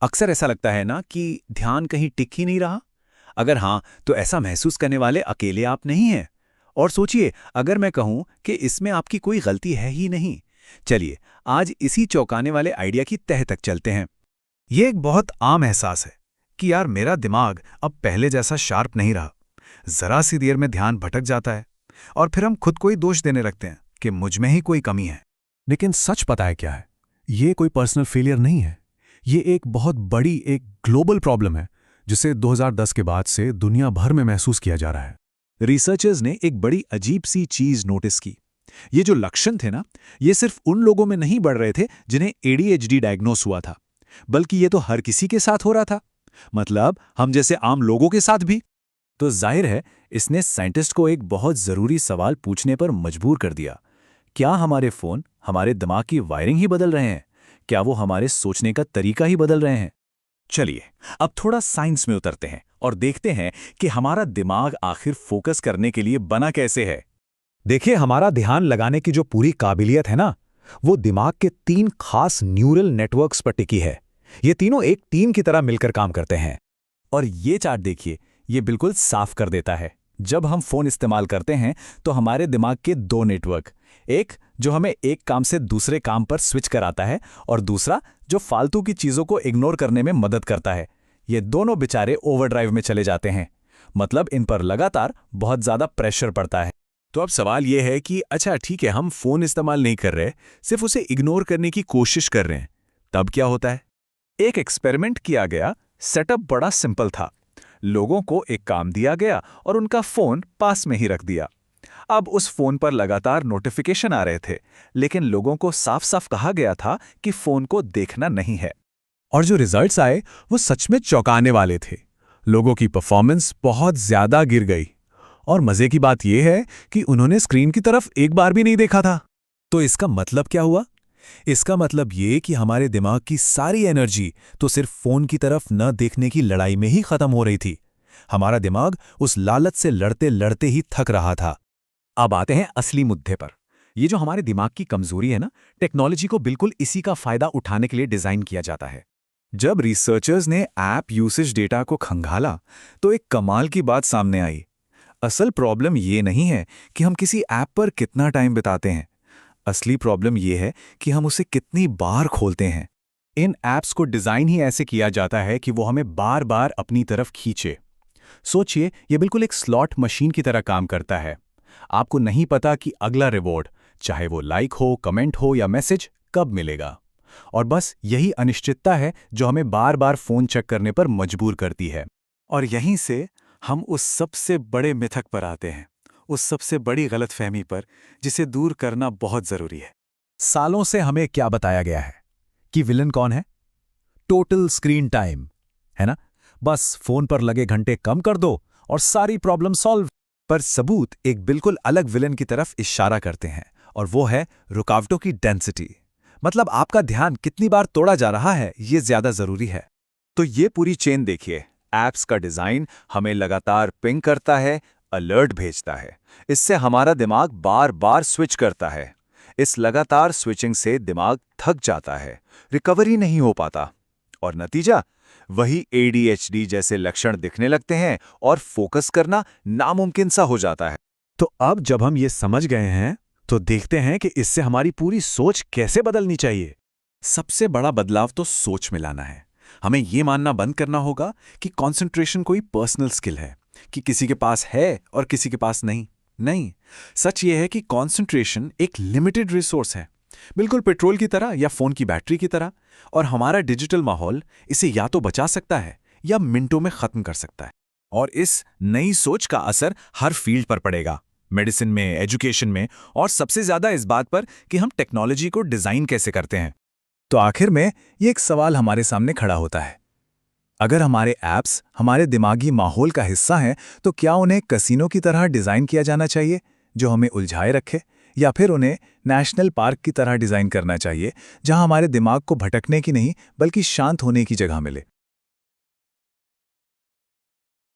अक्सर ऐसा लगता है ना कि ध्यान कहीं टिक ही नहीं रहा। अगर हाँ, तो ऐसा महसूस करने वाले अकेले आप नहीं हैं। और सोचिए, अगर मैं कहूं कि इसमें आपकी कोई गलती है ही नहीं। चलिए, आज इसी चौंकाने वाले आइडिया की तह तक चलते हैं। ये एक बहुत आम एहसास है कि यार मेरा दिमाग अब पहले जैसा शार्प नहीं रहा। जरा सी देर में ध्यान भटक जाता है और फिर हम खुद को ही दोष देने लगते हैं कि मुझ में ही कोई कमी है। लेकिन सच पता है क्या है? ये कोई पर्सनल फेलियर नहीं है। ये एक बहुत बड़ी एक ग्लोबल प्रॉब्लम है जिसे 2010 के बाद से दुनिया भर में महसूस किया जा रहा है। रिसर्चर्स ने एक बड़ी अजीब सी चीज नोटिस की। ये जो लक्षण थे ना, ये सिर्फ उन लोगों में नहीं बढ़ रहे थे जिन्हें एडीएचडी डायग्नोस हुआ था, बल्कि ये तो हर किसी के साथ हो रहा था। मतलब हम जैसे आम लोगों के साथ भी। तो जाहिर है इसने साइंटिस्ट को एक बहुत ज़रूरी सवाल पूछने पर मजबूर कर दिया। क्या हमारे फ़ोन हमारे दिमाग की वायरिंग ही बदल रहे हैं? क्या वो हमारे सोचने का तरीका ही बदल रहे हैं? चलिए, अब थोड़ा साइंस में उतरते हैं और देखते हैं कि हमारा दिमाग आखिर फोकस करने के लिए बना कैसे है। देखिए, हमारा ध्यान लगाने की जो पूरी काबिलियत है ना, वो दिमाग के 3 खास न्यूरल नेटवर्क्स पर टिकी है। ये तीनों एक टीम की तरह मिलकर काम करते हैं। और ये चार्ट देखिए, ये बिल्कुल साफ कर देता है। जब हम फ़ोन इस्तेमाल करते हैं तो हमारे दिमाग के 2 नेटवर्क, एक जो हमें एक काम से दूसरे काम पर स्विच कराता है और दूसरा जो फालतू की चीज़ों को इग्नोर करने में मदद करता है, ये दोनों बेचारे ओवरड्राइव में चले जाते हैं। मतलब इन पर लगातार बहुत ज़्यादा प्रेशर पड़ता है। तो अब सवाल यह है कि अच्छा ठीक है, हम फ़ोन इस्तेमाल नहीं कर रहे, सिर्फ उसे इग्नोर करने की कोशिश कर रहे हैं, तब क्या होता है? एक एक्सपेरिमेंट किया गया। सेटअप बड़ा सिंपल था। लोगों को एक काम दिया गया और उनका फ़ोन पास में ही रख दिया। अब उस फ़ोन पर लगातार नोटिफिकेशन आ रहे थे, लेकिन लोगों को साफ साफ कहा गया था कि फ़ोन को देखना नहीं है। और जो रिजल्ट्स आए वो सच में चौंकाने वाले थे। लोगों की परफॉर्मेंस बहुत ज्यादा गिर गई। और मजे की बात यह है कि उन्होंने स्क्रीन की तरफ एक बार भी नहीं देखा था। तो इसका मतलब क्या हुआ? इसका मतलब ये कि हमारे दिमाग की सारी एनर्जी तो सिर्फ फोन की तरफ न देखने की लड़ाई में ही खत्म हो रही थी। हमारा दिमाग उस लालच से लड़ते लड़ते ही थक रहा था। अब आते हैं असली मुद्दे पर। ये जो हमारे दिमाग की कमजोरी है ना, टेक्नोलॉजी को बिल्कुल इसी का फायदा उठाने के लिए डिजाइन किया जाता है। जब रिसर्चर्स ने ऐप यूसेज डेटा को खंगाला तो एक कमाल की बात सामने आई। असल प्रॉब्लम ये नहीं है कि हम किसी ऐप पर कितना टाइम बिताते हैं। असली प्रॉब्लम ये है कि हम उसे कितनी बार खोलते हैं। इन ऐप्स को डिज़ाइन ही ऐसे किया जाता है कि वो हमें बार बार अपनी तरफ खींचे। सोचिए, ये बिल्कुल एक स्लॉट मशीन की तरह काम करता है। आपको नहीं पता कि अगला रिवॉर्ड, चाहे वो लाइक हो, कमेंट हो या मैसेज, कब मिलेगा। और बस यही अनिश्चितता है जो हमें बार बार फ़ोन चेक करने पर मजबूर करती है। और यहीं से हम उस सबसे बड़े मिथक पर आते हैं, उस सबसे बड़ी गलतफहमी पर जिसे दूर करना बहुत ज़रूरी है। सालों से हमें क्या बताया गया है कि विलन कौन है? टोटल स्क्रीन टाइम, है ना? बस फोन पर लगे घंटे कम कर दो और सारी प्रॉब्लम सॉल्व। पर सबूत एक बिल्कुल अलग विलन की तरफ इशारा करते हैं, और वो है रुकावटों की डेंसिटी। मतलब आपका ध्यान कितनी बार तोड़ा जा रहा है, ये ज्यादा जरूरी है। तो ये पूरी चेन देखिए। ऐप्स का डिजाइन हमें लगातार पिंग करता है, अलर्ट भेजता है। इससे हमारा दिमाग बार बार स्विच करता है। इस लगातार स्विचिंग से दिमाग थक जाता है, रिकवरी नहीं हो पाता, और नतीजा वही एडीएचडी जैसे लक्षण दिखने लगते हैं और फोकस करना नामुमकिन सा हो जाता है। तो अब जब हम ये समझ गए हैं तो देखते हैं कि इससे हमारी पूरी सोच कैसे बदलनी चाहिए। सबसे बड़ा बदलाव तो सोच में लाना है। हमें ये मानना बंद करना होगा कि कंसंट्रेशन कोई पर्सनल स्किल है, कि किसी के पास है और किसी के पास नहीं। नहीं, सच ये है कि कंसंट्रेशन एक लिमिटेड रिसोर्स है, बिल्कुल पेट्रोल की तरह या फोन की बैटरी की तरह। और हमारा डिजिटल माहौल इसे या तो बचा सकता है या मिनटों में खत्म कर सकता है। और इस नई सोच का असर हर फील्ड पर पड़ेगा, मेडिसिन में, एजुकेशन में, और सबसे ज्यादा इस बात पर कि हम टेक्नोलॉजी को डिजाइन कैसे करते हैं। तो आखिर में ये एक सवाल हमारे सामने खड़ा होता है। अगर हमारे ऐप्स हमारे दिमागी माहौल का हिस्सा हैं, तो क्या उन्हें कसिनो की तरह डिजाइन किया जाना चाहिए जो हमें उलझाए रखे, या फिर उन्हें नेशनल पार्क की तरह डिजाइन करना चाहिए जहां हमारे दिमाग को भटकने की नहीं बल्कि शांत होने की जगह मिले?